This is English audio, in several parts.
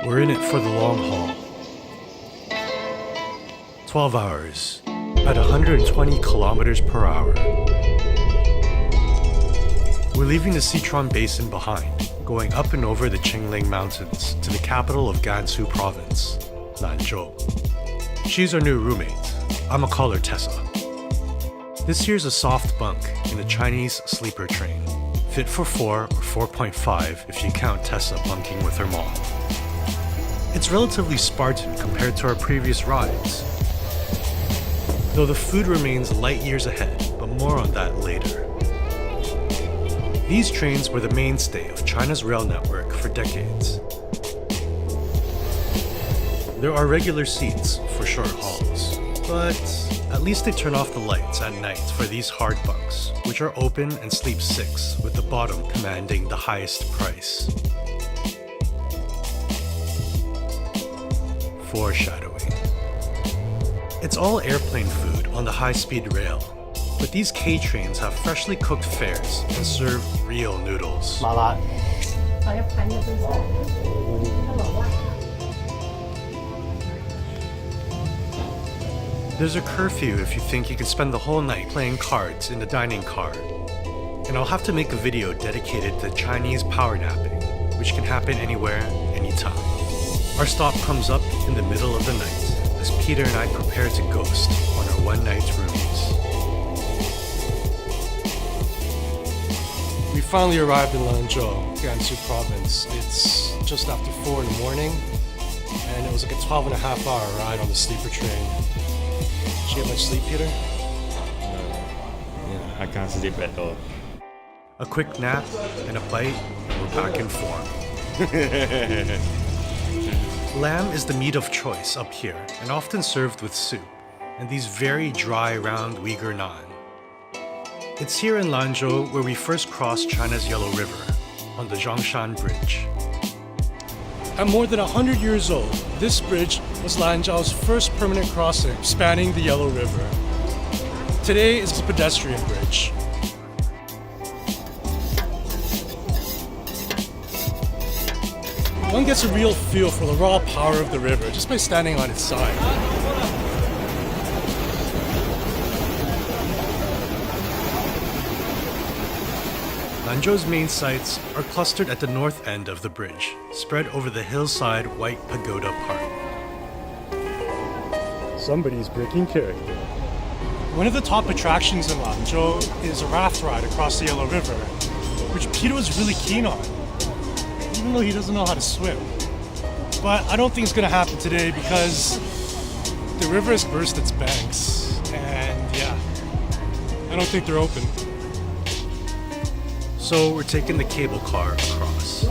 We're in it for the long haul. 12 hours at 120 kilometers per hour. We're leaving the Sichuan Basin behind, going up and over the Qingling Mountains to the capital of Gansu Province, Lanzhou. She's our new roommate. I'ma call her Tessa. This here's a soft bunk in the Chinese sleeper train, fit for 4 or 4.5 if you count Tessa bunking with her mom. It's relatively Spartan compared to our previous rides, though the food remains light years ahead, but more on that later. These trains were the mainstay of China's rail network for decades. There are regular seats for short hauls, but at least they turn off the lights at night for these hard bunks, which are open and sleep 6, with the bottom commanding the highest price. Foreshadowing. It's all airplane food on the high-speed rail, but these K trains have freshly cooked fares and serve real noodles. There's a curfew if you think you can spend the whole night playing cards in the dining car. And I'll have to make a video dedicated to Chinese power napping, which can happen anywhere, anytime. Our stop comes up in the middle of the night as Peter and I prepare to ghost on our one-night roomies. We finally arrived in Lanzhou, Gansu Province. It's just after 4 in the morning, and it was like a 12.5-hour ride on the sleeper train. Did you get much sleep, Peter? Yeah, I can't sleep at all. A quick nap and a bite, and we're back in form. Lamb is the meat of choice up here, and often served with soup, and these very dry, round Uyghur naan. It's here in Lanzhou where we first crossed China's Yellow River, on the Zhongshan Bridge. At more than 100 years old, this bridge was Lanzhou's first permanent crossing spanning the Yellow River. Today it's a pedestrian bridge. One gets a real feel for the raw power of the river just by standing on its side. Lanzhou's main sites are clustered at the north end of the bridge, spread over the hillside White Pagoda Park. Somebody's breaking character. One of the top attractions in Lanzhou is a raft ride across the Yellow River, which Peter was really keen on, even though he doesn't know how to swim. But I don't think it's going to happen today because the river has burst its banks, and yeah, I don't think they're open. So we're taking the cable car across.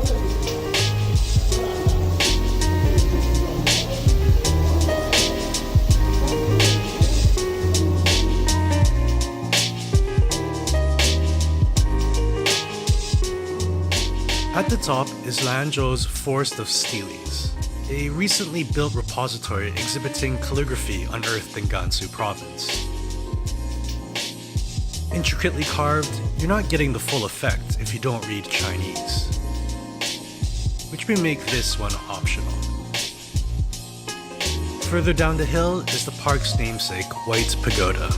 At the top is Lanzhou's Forest of Steles, a recently built repository exhibiting calligraphy unearthed in Gansu Province. Intricately carved, you're not getting the full effect if you don't read Chinese, which may make this one optional. Further down the hill is the park's namesake, White Pagoda.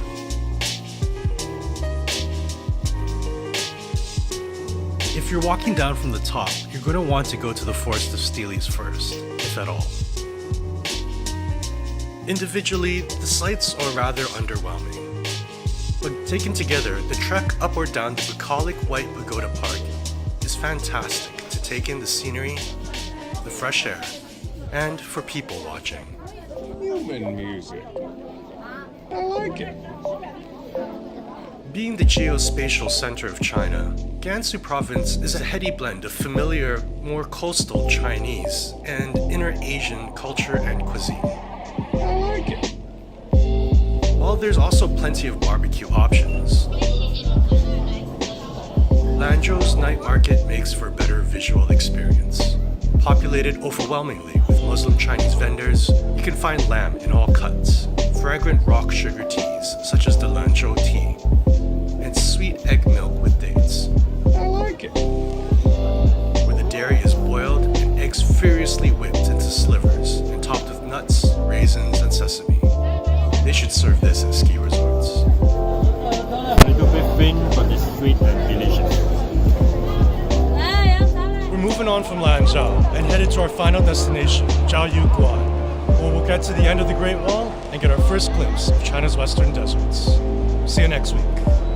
If you're walking down from the top, you're going to want to go to the Forest of Steles first, if at all. Individually, the sights are rather underwhelming. But taken together, the trek up or down the bucolic White Pagoda Park is fantastic to take in the scenery, the fresh air, and for people watching. Human music. I like it. Being the geospatial center of China, Gansu Province is a heady blend of familiar, more coastal Chinese and inner Asian culture and cuisine. I like it. While there's also plenty of barbecue options, Lanzhou's night market makes for a better visual experience. Populated overwhelmingly with Muslim Chinese vendors, you can find lamb in all cuts, fragrant rock sugar teas such as the Lanzhou tea, and sweet egg milk with dates. I like raisins, and sesame. They should serve this at ski resorts. A little bit faint, but it's sweet and delicious. We're moving on from Lanzhou and headed to our final destination, Jiaoyu Guan, where we'll get to the end of the Great Wall and get our first glimpse of China's western deserts. See you next week.